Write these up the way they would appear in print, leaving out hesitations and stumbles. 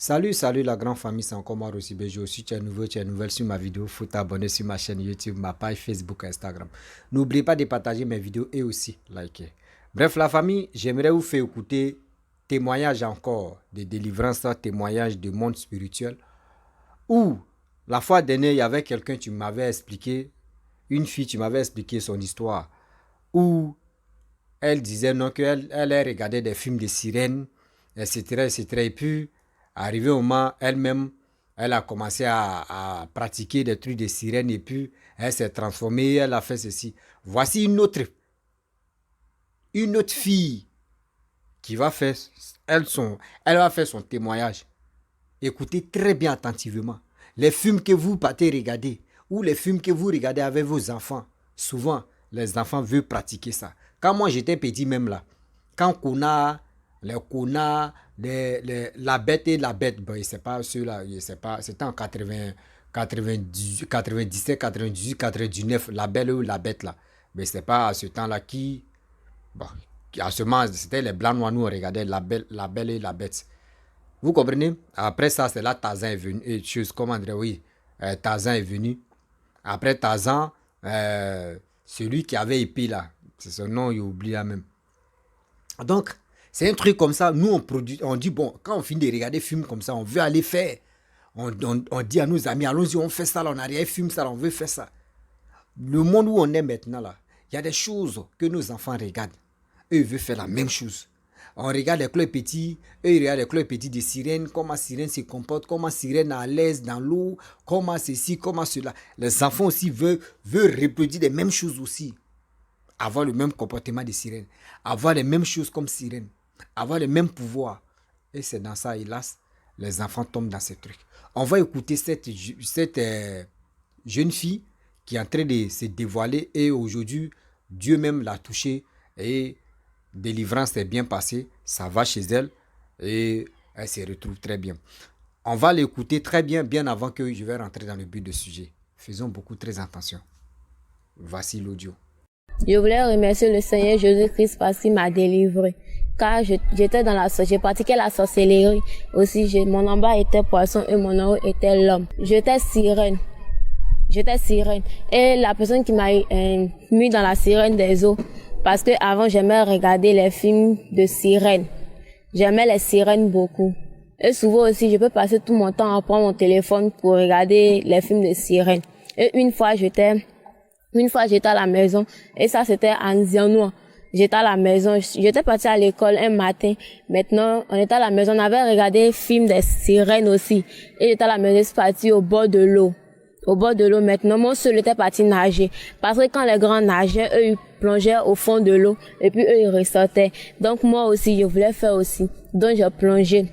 Salut la grande famille, c'est encore moi Rossi Bejo. Si tu es nouveau, tu es nouvelle sur ma vidéo, faut t'abonner sur ma chaîne YouTube, ma page Facebook, Instagram. N'oubliez pas de partager mes vidéos et aussi liker. Bref, la famille, j'aimerais vous faire écouter témoignages encore de délivrance, témoignages de monde spirituel. Où la fois dernière, il y avait quelqu'un, tu m'avais expliqué, une fille, tu m'avais expliqué son histoire. Où elle disait non, qu'elle regardait des films de sirènes, etc., etc. Et puis, arrivé au moment, elle-même, elle a commencé à pratiquer des trucs de sirènes et puis elle s'est transformée, elle a fait ceci. Voici une autre fille qui va faire, elle va faire son témoignage. Écoutez très bien attentivement. Les films que vous partez regarder ou les films que vous regardez avec vos enfants, souvent, les enfants veulent pratiquer ça. Quand moi j'étais petit même là, quand les Kona, la bête et la bête, bon, c'est pas ceux-là, pas, c'était en 80, 90, 97, 98, 99, la belle ou la bête là. Mais c'est pas à ce temps-là bon, à ce moment, c'était les blancs noirs, nous on regardait la belle et la bête. Vous comprenez? Après ça, c'est là Tarzan est venu. Et chose, comment dire, oui, Tarzan est venu. Après Tarzan, celui qui avait épée là, c'est son nom, il oublie là même. Donc, c'est un truc comme ça. Nous, on produit, on dit, bon, quand on finit de regarder des films comme ça, on veut aller faire. On dit à nos amis, allons-y, on fait ça là, on a rien film ça là, on veut faire ça. Le monde où on est maintenant là, il y a des choses que nos enfants regardent. Eux, ils veulent faire la même chose. On regarde les clubs petits, eux ils regardent les clubs petits de sirènes, comment sirène se comporte, comment sirène est à l'aise dans l'eau, comment ceci, comment cela. Les enfants aussi veulent reproduire les mêmes choses aussi. Avoir le même comportement de sirène, avoir les mêmes choses comme sirène, avoir les mêmes pouvoirs. Et c'est dans ça, hélas, les enfants tombent dans ces trucs. On va écouter cette jeune fille qui est en train de se dévoiler et aujourd'hui, Dieu même l'a touchée et délivrance est bien passée, ça va chez elle et elle se retrouve très bien. On va l'écouter très bien, bien avant que je vais rentrer dans le but du sujet. Faisons beaucoup très attention. Voici l'audio. Je voulais remercier le Seigneur Jésus-Christ parce qu'il m'a délivré. Car j'étais j'ai pratiqué la sorcellerie. Aussi, mon en bas était poisson et mon en haut était l'homme. J'étais sirène. Et la personne qui m'a mis dans la sirène des eaux, parce que avant j'aimais regarder les films de sirènes. J'aimais les sirènes beaucoup. Et souvent aussi, je peux passer tout mon temps à prendre mon téléphone pour regarder les films de sirènes. Et une fois j'étais à la maison, et ça c'était en Zianois. J'étais à la maison, j'étais partie à l'école un matin. Maintenant, on était à la maison, on avait regardé film des sirènes aussi. Et j'étais à la maison, je suis partie au bord de l'eau. Maintenant, mon seul était parti nager. Parce que quand les grands nageaient, eux, ils plongeaient au fond de l'eau. Et puis, eux, ils ressortaient. Donc, moi aussi, je voulais faire aussi. Donc, j'ai plongé,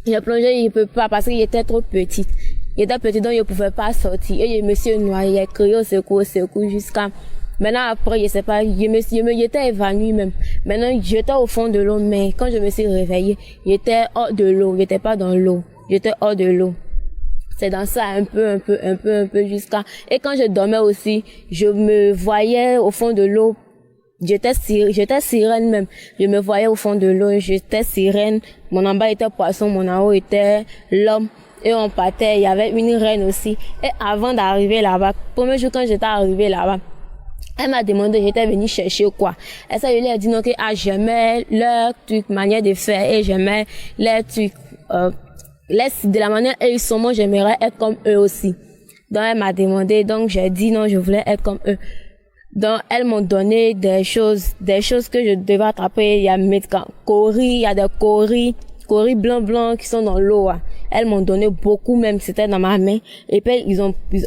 il peut pas parce qu'il était trop petit. Il était petit, donc il pouvait pas sortir. Et je me suis noyé, crié au secours, jusqu'à... Maintenant, après, je sais pas, j'étais évanouie même. Maintenant, j'étais au fond de l'eau, mais quand je me suis réveillée, j'étais hors de l'eau. J'étais pas dans l'eau. J'étais hors de l'eau. C'est dans ça un peu jusqu'à... Et quand je dormais aussi, je me voyais au fond de l'eau. J'étais sirène même. Je me voyais au fond de l'eau, j'étais sirène. Mon en bas était poisson, mon en haut était l'homme. Et on partait, il y avait une reine aussi. Et avant d'arriver là-bas, premier jour quand j'étais arrivée là-bas, elle m'a demandé, j'étais venue chercher quoi. Et ça, je lui ai dit non, que j'aimais leur truc, manière de faire, et j'aimais leur truc, de la manière où ils sont, moi j'aimerais être comme eux aussi. Donc elle m'a demandé, donc j'ai dit non, je voulais être comme eux. Donc elles m'ont donné des choses que je devais attraper. Il y a il y a des coris blancs qui sont dans l'eau. Elles m'ont donné beaucoup même, c'était dans ma main. Et puis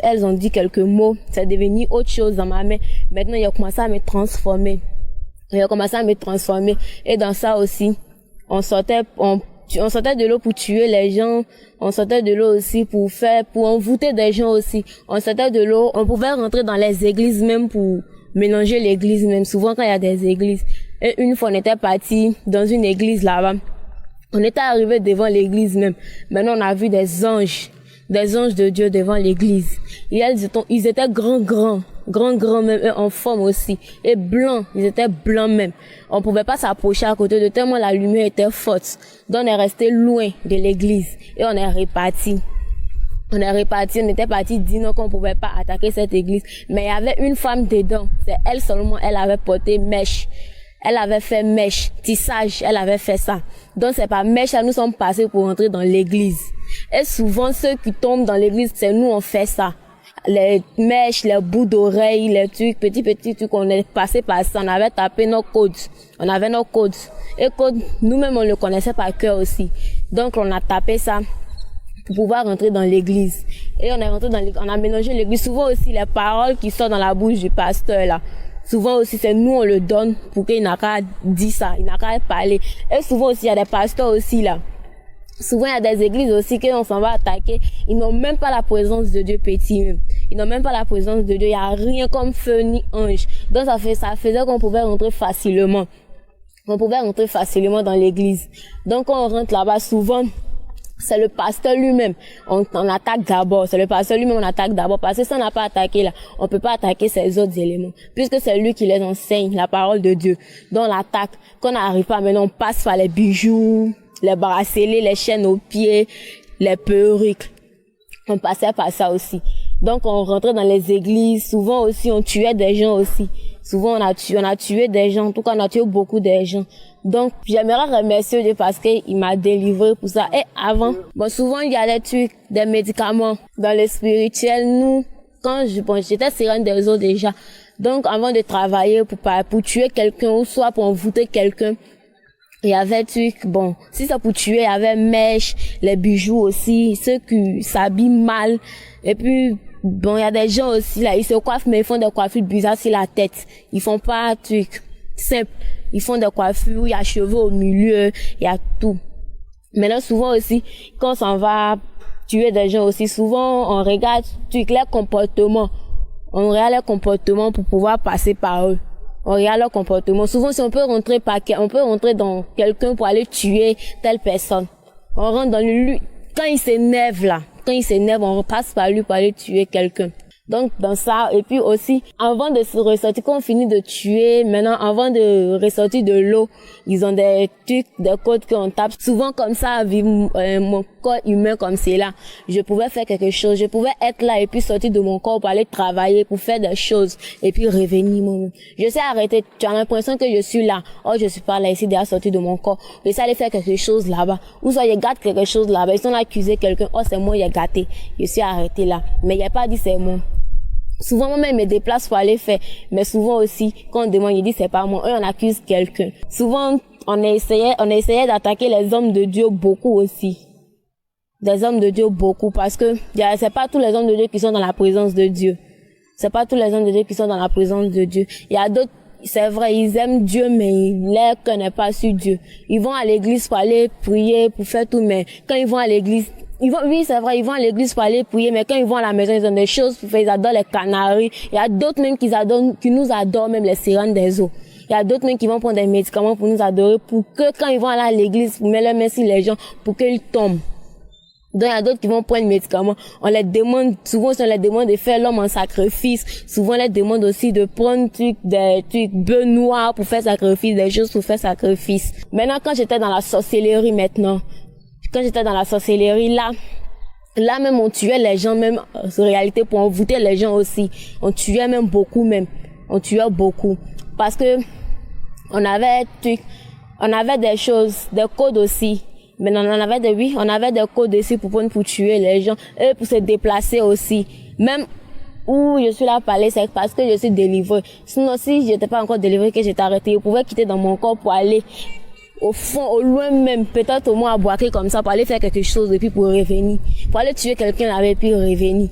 elles ont dit quelques mots, c'est devenu autre chose dans ma main. Maintenant il a commencé à me transformer. Et dans ça aussi, on sortait de l'eau pour tuer les gens. On sortait de l'eau aussi pour envoûter des gens aussi. On sortait de l'eau, on pouvait rentrer dans les églises même pour mélanger l'église même. Souvent quand il y a des églises. Et une fois on était parti dans une église là-bas. On était arrivé devant l'église même. Maintenant on a vu des anges. des anges de Dieu devant l'église. Et ils étaient grands même, et en forme aussi. Et blancs, ils étaient blancs même. On pouvait pas s'approcher à côté de tellement la lumière était forte. Donc on est resté loin de l'église et on est reparti. On était parti dire qu'on pouvait pas attaquer cette église. Mais il y avait une femme dedans. C'est elle seulement, elle avait porté mèche. Elle avait fait mèche, tissage, elle avait fait ça. Donc c'est par mèche, nous sommes passés pour entrer dans l'église. Et souvent, ceux qui tombent dans l'église, c'est nous, on fait ça. Les mèches, les bouts d'oreilles, les trucs, petits trucs, on est passé par ça. On avait tapé nos codes. On avait nos codes. Et codes, nous-mêmes, on le connaissait par cœur aussi. Donc on a tapé ça pour pouvoir rentrer dans l'église. Et on est rentré on a mélangé l'église. Souvent aussi, les paroles qui sortent dans la bouche du pasteur, là. Souvent aussi, c'est nous, on le donne pour qu'il n'a qu'à dire ça, il n'a qu'à parler. Et souvent aussi, il y a des pasteurs aussi, là. Souvent, il y a des églises aussi qu'on s'en va attaquer. Ils n'ont même pas la présence de Dieu petit, même. Ils n'ont même pas la présence de Dieu. Il n'y a rien comme feu ni ange. Donc, ça faisait qu'on pouvait rentrer facilement. On pouvait rentrer facilement dans l'église. Donc, quand on rentre là-bas, souvent, c'est le pasteur lui-même. On attaque d'abord. C'est le pasteur lui-même, on attaque d'abord. Parce que si on n'a pas attaqué là, on peut pas attaquer ces autres éléments. Puisque c'est lui qui les enseigne, la parole de Dieu. Donc, on l'attaque. Quand on n'arrive pas, maintenant, on passe par les bijoux, les bracelets, les chaînes aux pieds, les perruques. On passait par ça aussi. Donc, on rentrait dans les églises. Souvent aussi, on tuait des gens aussi. Souvent, on a tué des gens. En tout cas, on a tué beaucoup de gens. Donc, j'aimerais remercier Dieu parce qu'il m'a délivré pour ça. Et avant, souvent, il y a des trucs, des médicaments dans le spirituel. Nous, j'étais sirène des eaux déjà. Donc, avant de travailler pour tuer quelqu'un ou soit pour envoûter quelqu'un, il y avait trucs, si c'est pour tuer, il y avait mèche, les bijoux aussi, ceux qui s'habillent mal. Et puis, il y a des gens aussi, là, ils se coiffent, mais ils font des coiffures bizarres sur la tête. Ils font pas trucs simples. Ils font des coiffures, il y a cheveux au milieu, il y a tout. Maintenant, souvent aussi, quand on s'en va tuer des gens aussi, souvent, on regarde leurs comportements. On regarde leurs comportements pour pouvoir passer par eux. On regarde leur comportement. Souvent, si on peut rentrer dans quelqu'un pour aller tuer telle personne. On rentre dans lui. Quand il s'énerve là, on passe par lui pour aller tuer quelqu'un. Donc, dans ça, et puis aussi, avant de se ressortir, quand on finit de tuer, maintenant, avant de ressortir de l'eau, ils ont des trucs, des codes qu'on tape. Souvent, comme ça, avec mon corps humain comme c'est là, je pouvais faire quelque chose. Je pouvais être là et puis sortir de mon corps pour aller travailler, pour faire des choses, et puis revenir moi-même. Je sais arrêter. Tu as l'impression que je suis là. Oh, je suis pas là ici, déjà sortir de mon corps. Je sais aller faire quelque chose là-bas. Ou soit, je gâte quelque chose là-bas. Ils sont là accusés quelqu'un. Oh, c'est moi, j'ai gâté. Je suis arrêté là. Mais il n'y a pas dit c'est moi. Souvent, moi-même, je me déplace pour aller faire. Mais souvent aussi, quand on demande, il dit c'est pas moi. Eux, on accuse quelqu'un. Souvent, on essayait d'attaquer les hommes de Dieu beaucoup aussi. Des hommes de Dieu beaucoup. Parce que, c'est pas tous les hommes de Dieu qui sont dans la présence de Dieu. C'est pas tous les hommes de Dieu qui sont dans la présence de Dieu. Il y a d'autres, c'est vrai, ils aiment Dieu, mais leur cœur n'est pas sur Dieu. Ils vont à l'église pour aller prier, pour faire tout, mais quand ils vont à l'église, oui, c'est vrai, ils vont à l'église pour aller prier, mais quand ils vont à la maison, ils ont des choses pour faire, ils adorent les canaris. Il y a d'autres même qui nous adorent, même les sirènes des eaux. Il y a d'autres même qui vont prendre des médicaments pour nous adorer, pour que quand ils vont aller à l'église, pour mettre leurs mains sur les gens, pour qu'ils tombent. Donc, il y a d'autres qui vont prendre des médicaments. On les demande, souvent, on les demande de faire l'homme en sacrifice. Souvent, on les demande aussi de prendre des trucs bœufs noirs pour faire sacrifice, des choses pour faire sacrifice. Maintenant, quand j'étais dans la sorcellerie là même on tuait les gens même en réalité pour envoûter les gens aussi. On tuait même beaucoup même. On tuait beaucoup parce que on avait des choses, des codes aussi. Mais on avait des codes aussi pour tuer les gens et pour se déplacer aussi. Même où je suis là à parler, c'est parce que je suis délivrée. Sinon, si j'étais pas encore délivrée, que j'étais arrêtée, je pouvais quitter dans mon corps pour aller au fond, au loin même, peut-être au moins à Boaké comme ça, pour aller faire quelque chose et puis pour revenir. Pour aller tuer quelqu'un là-bas et puis revenir.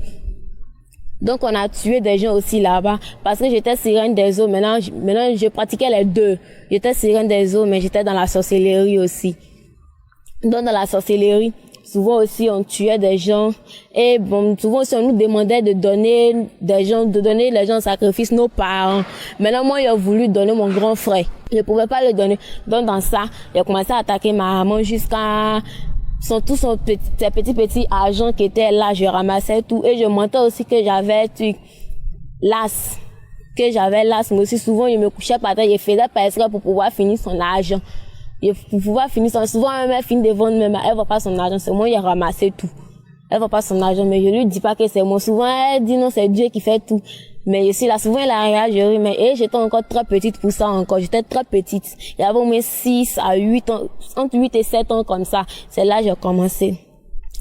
Donc on a tué des gens aussi là-bas parce que j'étais sirène des eaux. Maintenant je pratiquais les deux. J'étais sirène des eaux, mais j'étais dans la sorcellerie aussi. Donc dans la sorcellerie, souvent aussi on tuait des gens et souvent aussi on nous demandait de donner les gens en sacrifice, nos parents. Maintenant moi j'ai voulu donner mon grand frère. Je pouvais pas le donner. Donc dans ça, j'ai commencé à attaquer ma maman jusqu'à ces petits argent qui étaient là, je ramassais tout. Et je mentais aussi que j'avais l'as. Mais aussi souvent, je me couchais par terre, je faisais pas exprès pour pouvoir finir son argent. Souvent, même elle finit de vendre, même elle va pas son argent, c'est moi, j'ai ramassé tout. Elle va pas son argent, mais je lui dis pas que c'est moi. Souvent, elle dit non, c'est Dieu qui fait tout. Mais je suis là, souvent, elle a réagi, mais j'étais encore très petite pour ça encore. J'étais très petite. Il y avait au moins 6 à 8 ans, entre 8 et 7 ans comme ça. C'est là que j'ai commencé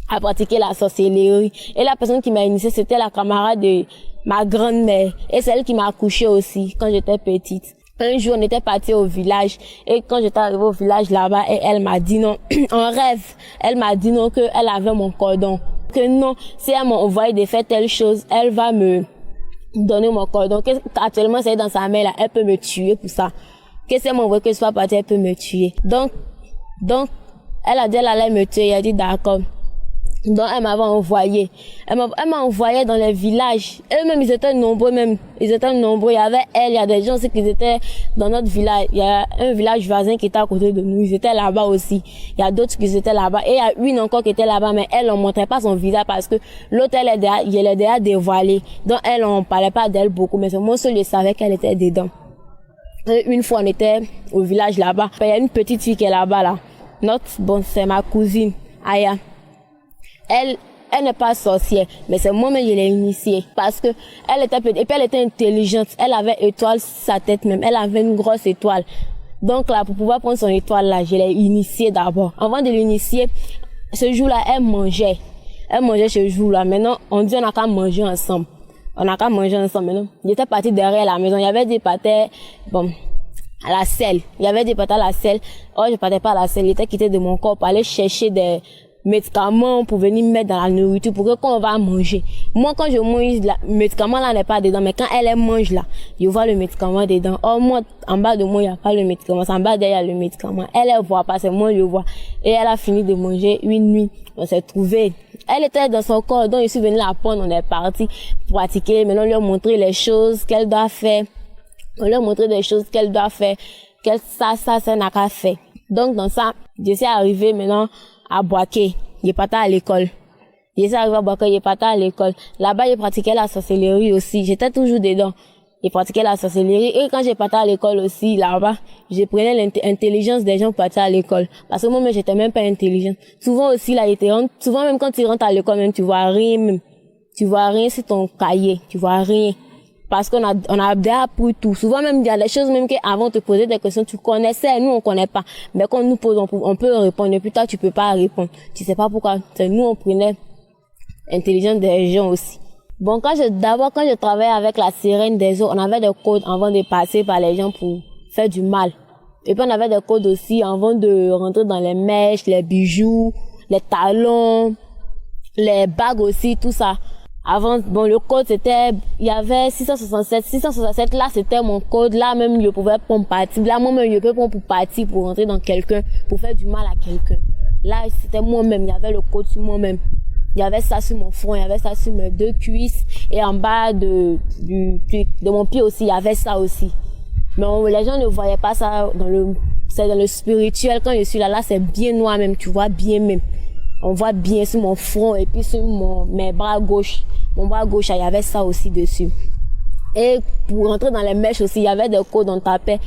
à pratiquer la sorcellerie. Et la personne qui m'a initiée, c'était la camarade de ma grand-mère. Et c'est elle qui m'a accouchée aussi, quand j'étais petite. Un jour, on était parti au village. Et quand j'étais arrivée au village là-bas, et elle m'a dit non, en rêve, elle m'a dit non, qu'elle avait mon cordon. Que non, si elle m'a envoyé de faire telle chose, elle va me donner mon cordon. Actuellement, c'est dans sa main là, elle peut me tuer pour ça. Que si elle m'envoie que je sois partie, elle peut me tuer. Donc, elle a dit elle allait me tuer. Elle a dit d'accord. Donc, elle m'avait envoyé. Elle m'a envoyé dans les villages. Eux-mêmes, ils étaient nombreux même. Ils étaient nombreux. Il y avait elle, il y a des gens aussi qui étaient dans notre village. Il y a un village voisin qui était à côté de nous. Ils étaient là-bas aussi. Il y a d'autres qui étaient là-bas. Et il y a une encore qui était là-bas, mais elle, on montrait pas son visage parce que l'autre, elle est déjà dévoilée. Donc, elle, on parlait pas d'elle beaucoup, mais moi seul, je savais qu'elle était dedans. Et une fois, on était au village là-bas. Il y a une petite fille qui est là-bas, là. C'est ma cousine, Aya. Elle n'est pas sorcière, mais c'est moi-même qui l'ai initiée. Parce que elle était petite, et puis elle était intelligente. Elle avait étoile sur sa tête même. Elle avait une grosse étoile. Donc là, pour pouvoir prendre son étoile là, je l'ai initiée d'abord. Avant de l'initier, ce jour-là, elle mangeait. Elle mangeait ce jour-là. Maintenant, on dit on n'a qu'à manger ensemble. Maintenant. J'étais partie derrière la maison. Il y avait des pâtés, à la selle. Il y avait des pâtés à la selle. Oh, je partais pas à la selle. Il était quitté de mon corps pour aller chercher des médicaments pour venir mettre dans la nourriture pour que quand on va manger. Moi, quand je mange, le médicament là n'est pas dedans, mais quand elle mange là, je vois le médicament dedans. Oh, moi, en bas de moi, il n'y a pas le médicament. C'est en bas derrière le médicament. Elle voit pas, c'est moi, je vois. Et elle a fini de manger une nuit. On s'est trouvé. Elle était dans son corps, donc je suis venue la prendre, on est parti pratiquer. Maintenant, on lui a montré les choses qu'elle doit faire. On lui a montré des choses qu'elle doit faire. Ça n'a qu'à faire. Donc, dans ça, je suis arrivée maintenant à Boaké. Il est parti à l'école. Je suis arrivée à Boaké, il est parti à l'école. Là-bas, j'ai pratiqué la sorcellerie aussi. J'étais toujours dedans. J'ai pratiqué la sorcellerie. Et quand j'ai parti à l'école aussi, là-bas, je prenais l'intelligence des gens pour partir à l'école. Parce que moi, j'étais même pas intelligente. Souvent aussi, là, souvent même quand tu rentres à l'école, même, tu vois rien, même. Tu vois rien sur ton cahier. Tu vois rien. Parce qu'on a déjà appris tout. Souvent même, il y a des choses même qu'avant de te poser des questions, tu connaissais, nous on connaît pas. Mais quand on nous pose, on peut répondre. Et plus tard, tu peux pas répondre. Tu sais pas pourquoi. Nous, on prenait l'intelligence des gens aussi. Bon, quand je travaillais avec la sirène des eaux, on avait des codes avant de passer par les gens pour faire du mal. Et puis on avait des codes aussi avant de rentrer dans les mèches, les bijoux, les talons, les bagues aussi, tout ça. Avant, le code c'était, il y avait 667 là c'était mon code, là même je pouvais prendre parti, là moi-même je peux prendre pour partir, pour rentrer dans quelqu'un, pour faire du mal à quelqu'un. Là c'était moi-même, il y avait le code sur moi-même. Il y avait ça sur mon front, il y avait ça sur mes 2 cuisses, et en bas de mon pied aussi, il y avait ça aussi. Mais les gens ne voyaient pas ça c'est dans le spirituel, quand je suis là c'est bien noir même, tu vois bien même. On voit bien sur mon front et puis sur mes bras gauche. Mon bras gauche, il y avait ça aussi dessus. Et pour rentrer dans les mèches aussi, il y avait des codes, on tapait.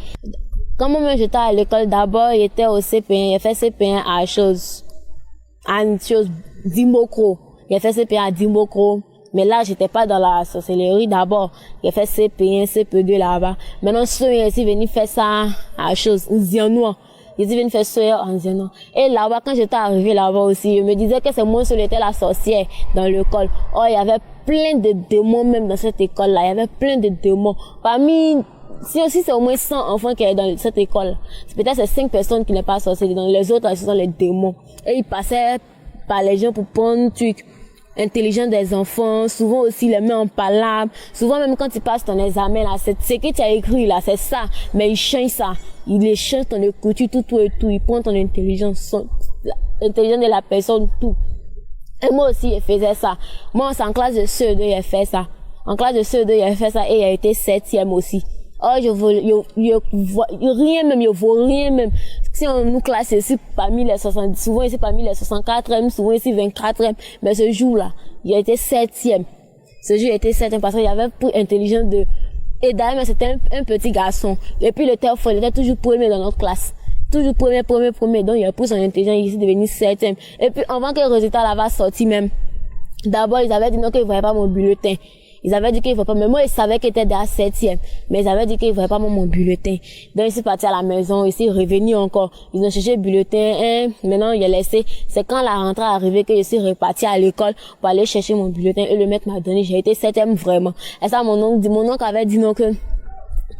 Quand moi j'étais à l'école, d'abord, j'étais au CP1, j'ai fait CP1 à une chose, Dimokro. J'ai fait CP1 à Dimokro. Mais là, j'étais pas dans la sorcellerie d'abord. J'ai fait CP1, CP2 là-bas. Maintenant, je suis venu faire ça à chose, Zianoua. Ils viennent faire ça en disant non. Et là-bas, quand j'étais arrivée là-bas aussi, je me disais que c'est moi seule était la sorcière dans l'école. Oh, il y avait plein de démons même dans cette école-là. Il y avait plein de démons. Parmi, si aussi c'est au moins 100 enfants qui sont dans cette école. Peut-être c'est 5 personnes qui n'est pas sorcières. Dans les autres, ce sont les démons. Et ils passaient par les gens pour prendre truc intelligent des enfants, souvent aussi les mains en palabre, souvent même quand tu passes ton examen là, c'est ce que tu as écrit là, c'est ça, mais ils changent ça, ils les changent ton écriture, tout et tout, ils prennent ton intelligence, l'intelligence de la personne, tout. Et moi aussi, je faisais ça. Moi, c'est en classe de CE2, j'ai fait ça. En classe de CE2, j'ai fait ça et j'ai été 7e aussi. Oh, rien même, je vaux rien même. Si on nous classe ici parmi les 70, souvent ici parmi les 64e, souvent ici 24e, mais ce jour-là, il a été 7e. Ce jour, il a été 7e parce qu'il y avait plus intelligence de... Et d'ailleurs, c'était un petit garçon. Et puis, il était toujours premier dans notre classe. Toujours premier. Donc, il a pris son intelligence, il est devenu 7e. Et puis, avant que le résultat là va sortir même, d'abord, ils avaient dit non, qu'ils ne voyaient pas mon bulletin. Ils avaient dit qu'ils ne voyaient pas, mais moi, ils savaient qu'il était déjà 7e. Mais ils avaient dit qu'ils ne voyaient pas mon bulletin. Donc, ils sont partis à la maison, ils sont revenus encore. Ils ont cherché le bulletin, maintenant, il a laissé. C'est quand la rentrée est arrivée que je suis reparti à l'école pour aller chercher mon bulletin et le maître m'a donné. J'ai été 7e vraiment. Et ça, mon oncle avait dit non que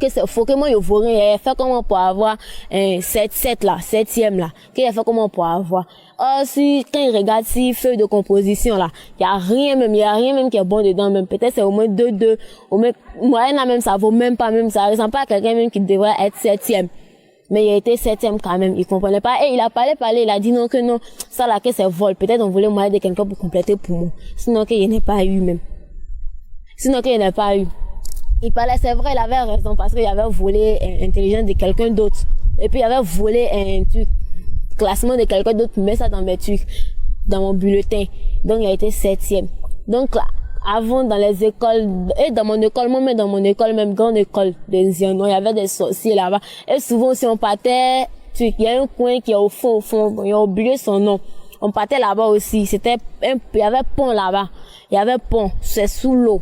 c'est faux, que moi, il faut rien. Il a fait comment pour avoir 7e là. Qu'il a fait comment pour avoir. Oh, si, quand il regarde si feuille de composition là, il y a rien même qui est bon dedans même. Peut-être c'est au moins 2, au moins, moyenne là même, ça vaut même pas même, ça ressemble pas à quelqu'un même qui devrait être 7e. Mais il a été 7e quand même, il comprenait pas. Et il a parlé, il a dit non que non, ça là que c'est vol. Peut-être on voulait moyen de quelqu'un pour compléter pour moi. Sinon qu'il n'y en ait pas eu même. Il parlait, c'est vrai, il avait raison parce qu'il avait volé l'intelligence de quelqu'un d'autre. Et puis il avait volé un truc, classement de quelqu'un d'autre, met ça dans mes trucs, dans mon bulletin. Donc il a été 7e. Donc là, avant dans les écoles, et dans mon école, moi-même dans mon école, même grande école de Zianon, il y avait des sorciers là-bas. Et souvent si on partait, il y a un coin qui est au fond, il a oublié son nom. On partait là-bas aussi, il y avait pont là-bas. C'est sous l'eau.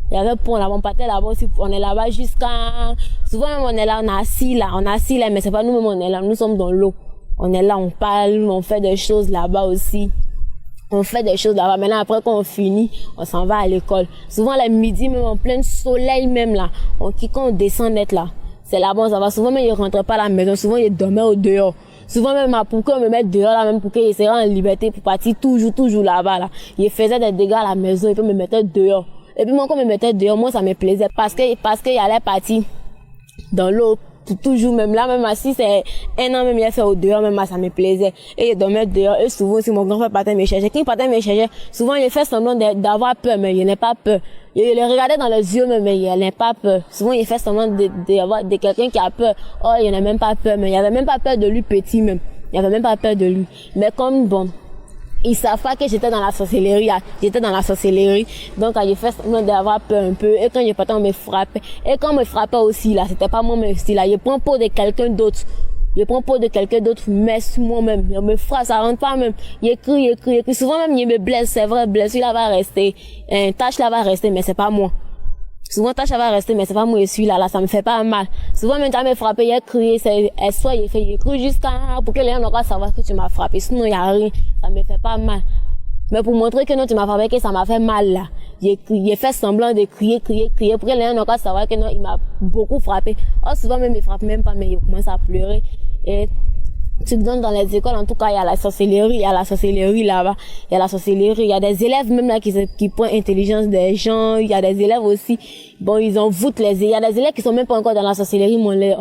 Il y avait pont là, on partait là-bas aussi, on est là-bas jusqu'à, souvent même on est là, on est assis là, mais c'est pas nous-mêmes on est là, nous sommes dans l'eau. On est là, on parle, on fait des choses là-bas aussi. Maintenant, après qu'on finit, on s'en va à l'école. Souvent, le midi, même en plein soleil même là, quand on descend net là, c'est là-bas, on s'en va. Souvent, même, ils rentrent pas à la maison, souvent, ils dormaient au dehors. Souvent, même, pour qu'on me mette dehors là, même pour qu'ils seraient en liberté pour partir toujours là-bas là. Ils faisaient des dégâts à la maison, ils peuvent me mettre dehors. Et puis moi, quand je me mettais dehors, moi, ça me plaisait parce qu'il allait partir dans l'eau, toujours, même là, même assis, c'est un an même, il a fait au dehors, même ça me plaisait. Et il dormait dehors, et souvent, si mon grand-père partait me chercher, quand il partait me chercher, souvent, il fait semblant d'avoir peur, mais il n'a pas peur. Il le regardait dans les yeux, mais il n'a pas peur. Souvent, il fait semblant de quelqu'un qui a peur. Oh, il n'a même pas peur, mais il avait même pas peur de lui petit, même. Il avait même pas peur de lui. Mais comme, bon, ils savent pas que j'étais dans la sorcellerie. Donc, quand j'ai fait semblant d'avoir peur un peu, et quand je partais, on me frappait. Et quand on me frappait aussi, là, c'était pas moi-même aussi, là. Je prends peau de quelqu'un d'autre. Mais sur moi-même. Je me frappe, ça rentre pas même. Je crie. Souvent même, il me blesse, c'est vrai, blessure là va rester. Tâche là va rester, mais c'est pas moi. Souvent, tâche là va rester, mais c'est pas moi, je suis là, ça me fait pas mal. Souvent, même quand me frappé, il a crié, il crie jusqu'à, pour que les gens n'aient savoir que tu m'as frappé. Sinon, il y a rien. Ça me fait pas mal. Mais pour montrer que non, tu m'as frappé, que ça m'a fait mal, là. J'ai fait semblant de crier, pour que les gens n'aient savoir que non, il m'a beaucoup frappé. Oh, souvent, même, il frappe même pas, mais il commence à pleurer. Et, tu donnes dans les écoles, en tout cas, il y a la sorcellerie là-bas. Il y a des élèves même là qui prennent intelligence des gens. Il y a des élèves aussi, bon, ils envoûtent il y a des élèves qui sont même pas encore dans la sorcellerie, mais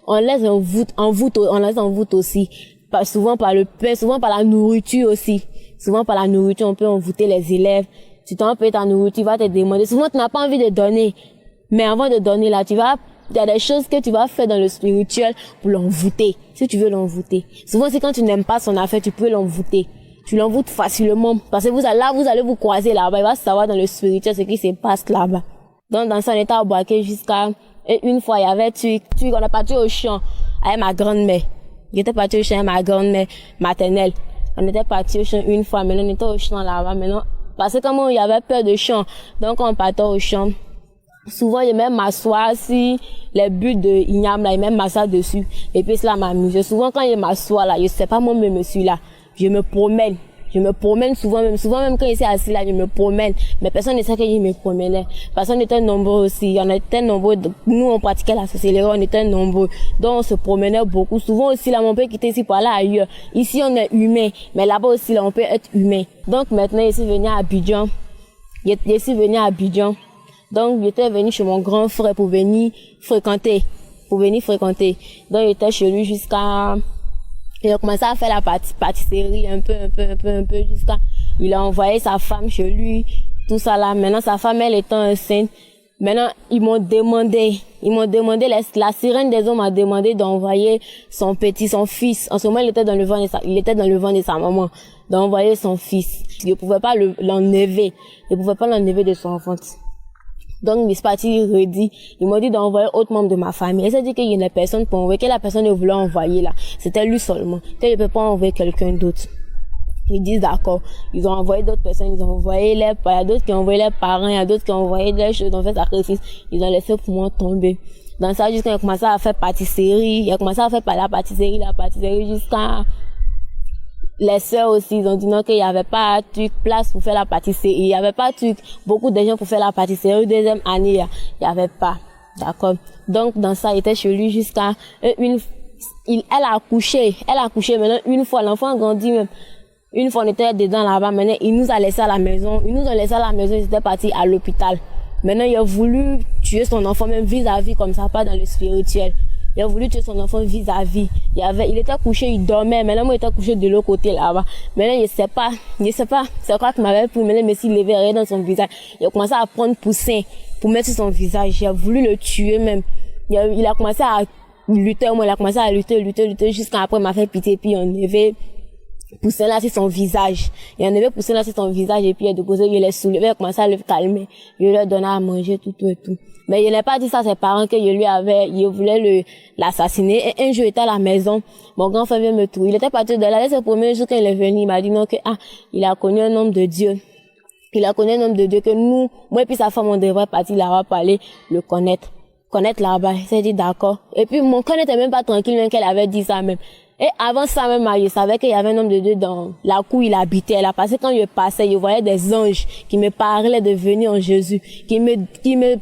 on les envoûte aussi. Souvent par le pain, souvent par la nourriture aussi. Souvent par la nourriture, on peut envoûter les élèves. Tu t'en peux ta nourriture, tu vas te demander. Souvent, tu n'as pas envie de donner. Mais avant de donner là, il y a des choses que tu vas faire dans le spirituel pour l'envoûter. Si tu veux l'envoûter. Souvent, c'est quand tu n'aimes pas son affaire, tu peux l'envoûter. Tu l'envoûtes facilement. Parce que vous allez vous croiser là-bas. Il va savoir dans le spirituel ce qui se passe là-bas. Donc, dans ça, on était à Boaké jusqu'à, et une fois, il y avait, on est parti au champ avec ma grand-mère. J'étais parti au champ avec ma grand-mère maternelle. On était parti au champ une fois, maintenant on était au champ là-bas, maintenant. Parce que comme il y avait peur de champ, donc on partait au champ. Souvent, je même m'assois si les buts de igname là, je même m'assois dessus. Et puis cela m'amuse. Souvent, quand je m'assois là, je sais pas moi-même, je suis là. Je me promène souvent même quand je suis assis là, je me promène. Mais personne ne sait que je me promenais. Personne n'était nombreux aussi. On était nombreux. Nous, on pratiquait la sorcellerie, on était nombreux. Donc, on se promenait beaucoup. Souvent aussi, là, on peut quitter ici pour aller ailleurs. Ici, on est humain. Mais là-bas aussi, là, on peut être humain. Donc, maintenant, je suis venu à Abidjan. Donc, j'étais venu chez mon grand frère pour venir fréquenter. Donc, j'étais chez lui jusqu'à, il a commencé à faire la pâtisserie un peu, jusqu'à, il a envoyé sa femme chez lui, tout ça là. Maintenant, sa femme, elle étant enceinte, Maintenant, ils m'ont demandé, la sirène des eaux m'a demandé d'envoyer son fils. En ce moment, il était dans le ventre de sa maman, d'envoyer son fils. Je pouvais pas l'enlever. Je pouvais pas l'enlever de son enfance. Donc, mes partis redit, ils m'ont dit d'envoyer autre membre de ma famille. Et ça dit qu'il y a une personne pour envoyer, que la personne ne voulait envoyer là. C'était lui seulement. Que je peux pas envoyer quelqu'un d'autre. Ils disent d'accord. Ils ont envoyé d'autres personnes, ils ont envoyé il y a d'autres qui ont envoyé leurs parents, il y a d'autres qui ont envoyé des choses, ils ont fait sacrifice. Ils ont laissé pour moi tomber. Dans ça, jusqu'à commencé à faire pâtisserie, il a commencé à faire la pâtisserie jusqu'à les sœurs aussi, ils ont dit non qu'il y avait pas place pour faire la pâtisserie. Il y avait pas beaucoup de gens pour faire la pâtisserie. Deuxième année, il y avait pas. D'accord. Donc, dans ça, il était chez lui jusqu'à elle a accouché maintenant une fois, l'enfant a grandi même. Une fois, on était dedans là-bas. Maintenant, ils nous ont laissé à la maison. Ils étaient partis à l'hôpital. Maintenant, il a voulu tuer son enfant, même vis-à-vis, comme ça, pas dans le spirituel. Il a voulu tuer son enfant vis-à-vis. Il était couché, il dormait. Maintenant, moi, il était couché de l'autre côté là-bas. Maintenant, je sais pas. C'est quoi qu'il m'avait pris. Maintenant, mais s'il levait rien dans son visage. Il a commencé à prendre poussin pour mettre sur son visage. Il a voulu le tuer même. Il a commencé à lutter. Moi, il a commencé à lutter jusqu'à après, il m'a fait pitié, puis on avait poussin là sur son visage. Il en avait poussé là sur son visage et puis il a déposé, il les soulevait, il a commencé à le calmer. Il lui donnait à manger, tout. Mais il n'a pas dit ça à ses parents que il voulait l'assassiner. Et un jour, il était à la maison. Mon grand frère vient me trouver. Il était parti de là. C'est le premier jour quand il est venu. Il m'a dit non il a connu un homme de Dieu. Il a connu un homme de Dieu que nous, moi et puis sa femme, on devrait partir là-bas pour aller le connaître là-bas. Il s'est dit d'accord. Et puis mon cœur n'était même pas tranquille même qu'elle avait dit ça même. Et avant ça même, je savais qu'il y avait un homme de Dieu dans la cour où il habitait là. Parce que quand je passais, je voyais des anges qui me parlaient de venir en Jésus, qui m'évangélisaient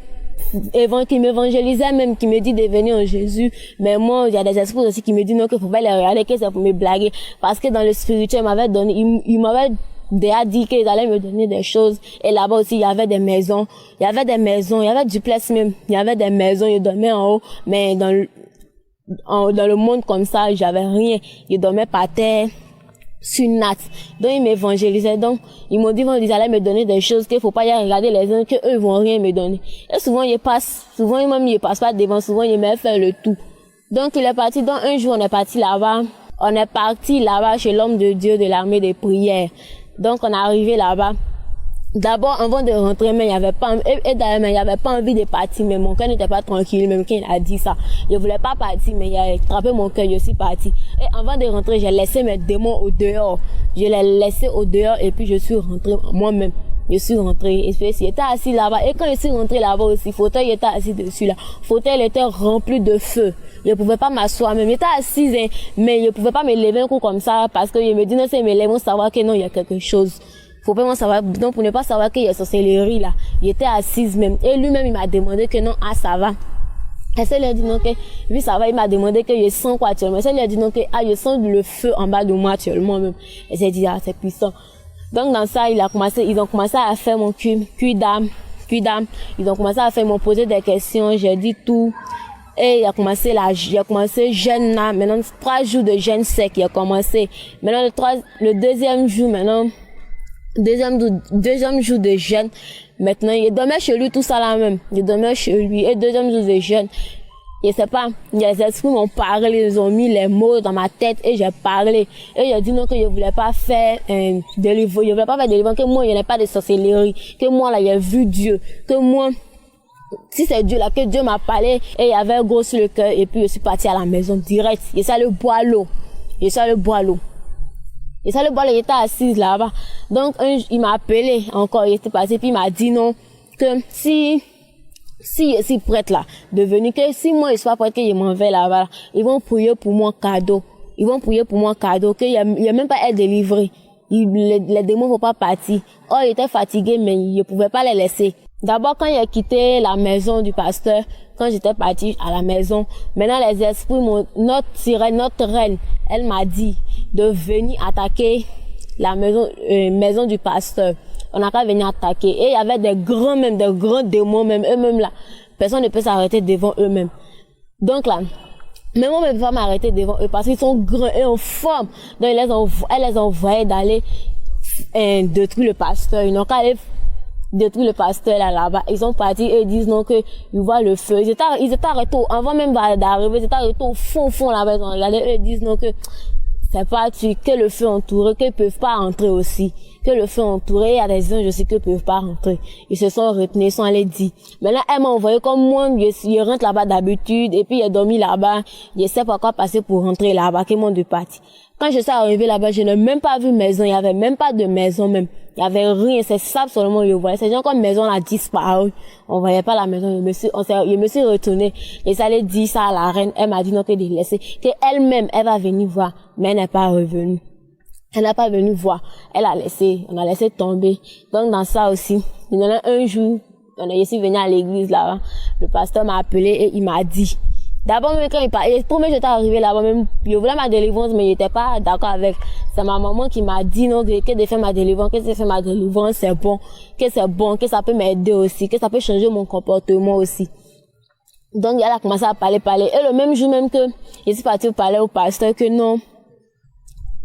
même, qui me dit de venir en Jésus. Mais moi, il y a des esprits aussi qui me disent non, qu'il faut pas les regarder, que c'est pour me blaguer. Parce que dans le spirituel, il m'avait déjà dit qu'ils allaient me donner des choses. Et là-bas aussi, il y avait des maisons. Il y avait du place même. Il y avait des maisons, je dormais en haut. Mais dans le monde comme ça, j'avais rien. Je dormais par terre, sur une natte. Donc, ils m'évangélisaient. Donc, ils m'ont dit, ils allaient me donner des choses qu'il faut pas y regarder les uns, qu'eux, ils vont rien me donner. Et souvent, ils passent pas devant, souvent, ils me font le tout. Donc, il est parti. Donc, un jour, on est parti là-bas chez l'homme de Dieu de l'armée des prières. Donc, on est arrivé là-bas. D'abord, avant de rentrer, mais il y avait pas envie de partir, mais mon cœur n'était pas tranquille, même quand il a dit ça. Je voulais pas partir, mais il a attrapé mon cœur, je suis partie. Et avant de rentrer, j'ai laissé mes démons au dehors. Je les laissé au dehors, et puis je suis rentrée moi-même. Je suis rentrée, et puis j'étais assis là-bas. Et quand je suis rentrée là-bas aussi, fauteuil était assis dessus là. Fauteuil était rempli de feu. Je pouvais pas m'asseoir, même j'étais assise, hein, mais je pouvais pas me lever un coup comme ça, parce que je me dis non, c'est me lever, on savoir que non, il y a quelque chose. Faut pas savoir, donc pour ne pas savoir qu'il y a sorcellerie là. Il était assise même. Et lui-même, il m'a demandé que non, ça va. Et ça lui a dit non, que, oui, ça va, il m'a demandé que je sens quoi actuellement. Et ça lui a dit non, que, je sens le feu en bas de moi actuellement même. Et j'ai dit, c'est puissant. Donc, dans ça, ils ont commencé à faire mon cuit d'âme. Ils ont commencé à faire, ils m'ont posé des questions, j'ai dit tout. Et il a commencé jeûne là. Maintenant, 3 jours de jeûne sec, il a commencé. Maintenant, le deuxième jour, deuxième jour de jeûne. Maintenant, il dormait chez lui, tout ça là même. Il dormait chez lui. Et deuxième jour de jeûne. Je sais pas, les esprits m'ont parlé, ils ont mis les mots dans ma tête et j'ai parlé. Et j'ai dit non, que je voulais pas faire délivrance. Je voulais pas faire délivrance, que moi, il n'y avait pas de sorcellerie. Que moi, là, j'ai vu Dieu. Que moi, si c'est Dieu là, que Dieu m'a parlé et il y avait un gros sur le cœur et puis je suis partie à la maison direct. Et ça le bois l'eau. Et ça le bois l'eau, il était assise là-bas. Donc, il m'a appelé encore, il était passé, puis il m'a dit non, que si je suis prête là, de venir, que si moi je suis pas prête, que je m'en vais là-bas, ils vont prier pour moi cadeau. Qu'il y a même pas être délivré. Les démons vont pas partir. Oh, il était fatigué, mais je pouvais pas les laisser. D'abord, quand j'ai quitté la maison du pasteur, quand j'étais partie à la maison, maintenant les esprits notre reine, elle m'a dit de venir attaquer la maison du pasteur. On n'a qu'à venir attaquer. Et il y avait des grands démons même, eux-mêmes là. Personne ne peut s'arrêter devant eux-mêmes. Donc là, même moi, je ne peux pas m'arrêter devant eux parce qu'ils sont grands et en forme. Donc elle les a envoyés d'aller détruire le pasteur. Ils n'ont qu'à aller détruit le pasteur là-bas. Ils sont partis et ils disent non que ils voient le feu. Ils étaient arrêtés avant même d'arriver, ils étaient arrêtés au fond là-bas. Ils ont regardé, eux ils disent non que c'est pas que le feu entouré, qu'ils peuvent pas rentrer aussi. Que le feu entouré, il y a des anges aussi qui peuvent pas rentrer. Ils se sont retenus, ils sont allés dire. Maintenant, elle m'a envoyé comme moi, je rentre là-bas d'habitude, et puis il a dormi là-bas. Je sais pas quoi passer pour rentrer là-bas, qu'ils m'ont de parti. Quand je suis arrivée là-bas, je n'ai même pas vu maison, il y avait même pas de maison même. Il y avait rien, c'est ça seulement je voyais. C'est genre comme maison a disparu. On voyait pas la maison, je me suis retournée. Et ça allait dire ça à la reine, elle m'a dit non que de laisser, que elle-même, elle va venir voir, mais elle n'est pas revenue. Elle n'a pas venu voir. On a laissé tomber. Donc, dans ça aussi, il y en a un jour, je suis venue à l'église là-bas. Le pasteur m'a appelé et il m'a dit. D'abord, même quand il parlait, pour moi, j'étais arrivée là-bas, même, je voulais ma délivrance, mais j'étais pas d'accord avec. C'est ma maman qui m'a dit, non, que de faire ma délivrance, que de faire ma délivrance, c'est bon, que ça peut m'aider aussi, que ça peut changer mon comportement aussi. Donc, elle a commencé à parler. Et le même jour même que je suis partie parler au pasteur que non,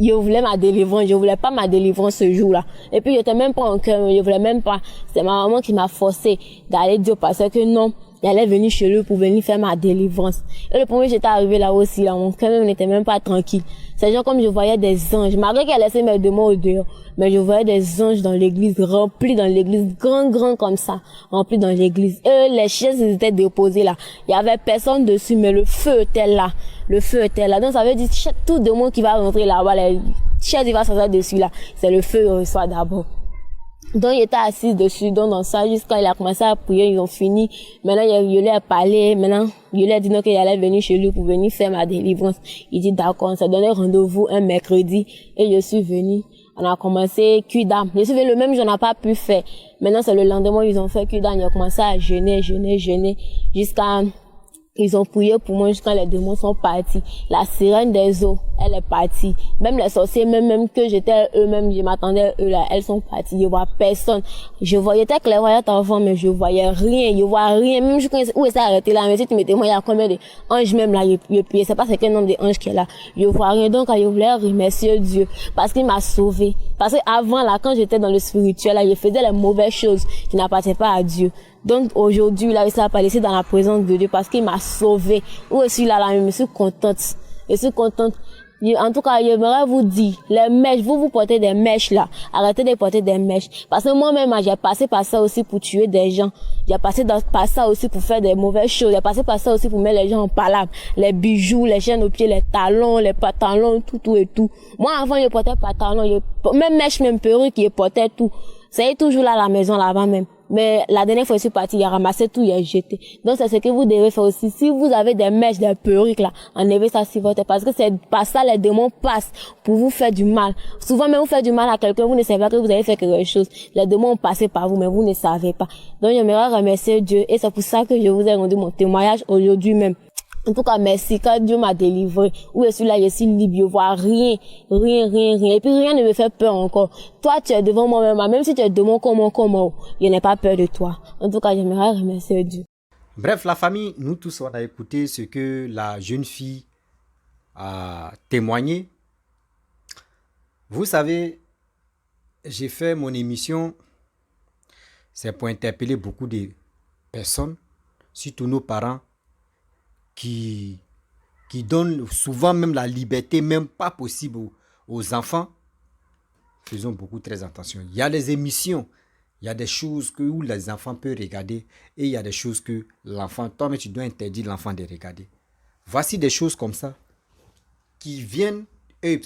je voulais ma délivrance, je voulais pas ma délivrance ce jour-là. Et puis, j'étais même pas en cœur, je voulais même pas. C'est ma maman qui m'a forcé d'aller dire au pasteur que non, j'allais venir chez lui pour venir faire ma délivrance. Et le premier, j'étais arrivé là aussi, là, mon cœur même n'était même pas tranquille. C'est genre comme je voyais des anges, malgré qu'elle laissait mes demandes au dehors, mais je voyais des anges dans l'église, remplis dans l'église, grand comme ça, remplis dans l'église. Et les chaises, ils étaient déposées là. Il y avait personne dessus, mais le feu était là. Le feu était là. Donc, ça veut dire, tout démon qui va rentrer là-bas, les chaises, il va s'asseoir dessus là. C'est le feu, il reçoit d'abord. Donc, il était assis dessus, donc dans ça, jusqu'à il a commencé à prier, ils ont fini. Maintenant, il lui a parlé, maintenant, il lui a dit non qu'il allait venir chez lui pour venir faire ma délivrance. Il dit d'accord, on s'est donné rendez-vous un mercredi, et je suis venue. On a commencé cuidam. Je suis venue le même jour, on n'a pas pu faire. Maintenant, c'est le lendemain, ils ont fait cuidam, ils ont commencé à jeûner, jusqu'à, ils ont prié pour moi jusqu'à les démons sont partis. La sirène des eaux, elle est partie. Même les sorciers, même que j'étais eux-mêmes, je m'attendais eux là, elles sont parties. Je vois personne. J'étais clairvoyante avant, mais je voyais rien. Je vois rien. Même je connaissais où est-ce arrêté là. Mais si tu mettais moi, il y a combien d'anges même là, je sais pas c'est quel nombre d'anges qu'il y a là. Je vois rien. Donc, je voulais remercier Dieu parce qu'il m'a sauvé. Parce que avant là, quand j'étais dans le spirituel là, je faisais les mauvaises choses qui n'appartenaient pas à Dieu. Donc aujourd'hui, là, ça va laisser dans la présence de Dieu parce qu'il m'a sauvé. Où je suis là, je me suis contente. Je suis contente. En tout cas, j'aimerais vous dire, les mèches, vous portez des mèches là. Arrêtez de porter des mèches. Parce que moi-même, j'ai passé par ça aussi pour tuer des gens. J'ai passé par ça aussi pour faire des mauvaises choses. J'ai passé par ça aussi pour mettre les gens en palabre. Les bijoux, les chaînes aux pieds, les talons, les pantalons, tout et tout. Moi, avant, je portais pantalons, même mèches, même perruques, je portais tout. Ça est toujours là à la maison, là-bas même. Mais la dernière fois, je suis partie, il a ramassé tout, il a jeté. Donc, c'est ce que vous devez faire aussi. Si vous avez des mèches, des perruques, là, enlevez ça sur votre tête. Parce que c'est par ça, les démons passent pour vous faire du mal. Souvent, même vous faites du mal à quelqu'un, vous ne savez pas que vous avez fait quelque chose. Les démons ont passé par vous, mais vous ne savez pas. Donc, j'aimerais remercier Dieu. Et c'est pour ça que je vous ai rendu mon témoignage aujourd'hui même. En tout cas, merci, quand Dieu m'a délivré, où je suis là, je suis libre, je vois rien. Et puis rien ne me fait peur encore. Toi, tu es devant moi-même, même si tu es devant comment, je n'ai pas peur de toi. En tout cas, j'aimerais remercier Dieu. Bref, la famille, nous tous, on a écouté ce que la jeune fille a témoigné. Vous savez, j'ai fait mon émission, c'est pour interpeller beaucoup de personnes, surtout nos parents, qui donnent souvent même la liberté, même pas possible aux enfants. Faisons beaucoup très attention. Il y a des émissions, il y a des choses où les enfants peuvent regarder et il y a des choses que l'enfant, toi, mais tu dois interdire l'enfant de regarder. Voici des choses comme ça qui viennent, eux,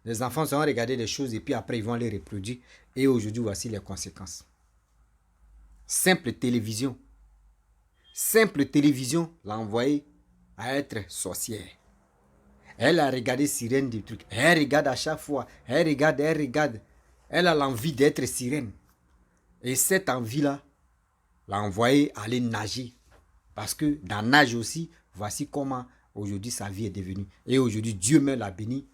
les enfants vont regarder des choses et puis après ils vont les reproduire. Et aujourd'hui, voici les conséquences. Simple télévision l'a envoyée à être sorcière. Elle a regardé sirène des trucs. Elle regarde à chaque fois. Elle regarde. Elle a l'envie d'être sirène. Et cette envie-là l'a envoyée aller nager. Parce que dans nage aussi, voici comment aujourd'hui sa vie est devenue. Et aujourd'hui, Dieu me l'a béni.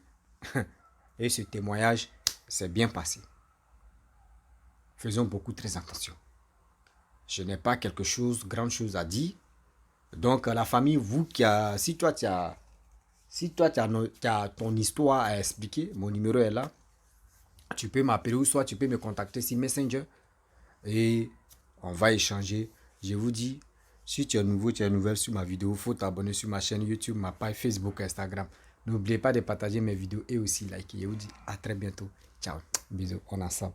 Et ce témoignage s'est bien passé. Faisons beaucoup très attention. Je n'ai pas grande chose à dire. Donc, la famille, si toi tu as ton histoire à expliquer, mon numéro est là. Tu peux m'appeler ou soit tu peux me contacter sur Messenger. et on va échanger. Je vous dis, si tu es nouveau, tu es nouvelle sur ma vidéo, il faut t'abonner sur ma chaîne YouTube, ma page Facebook, Instagram. N'oubliez pas de partager mes vidéos et aussi liker. Je vous dis à très bientôt. Ciao. Bisous. On est ensemble.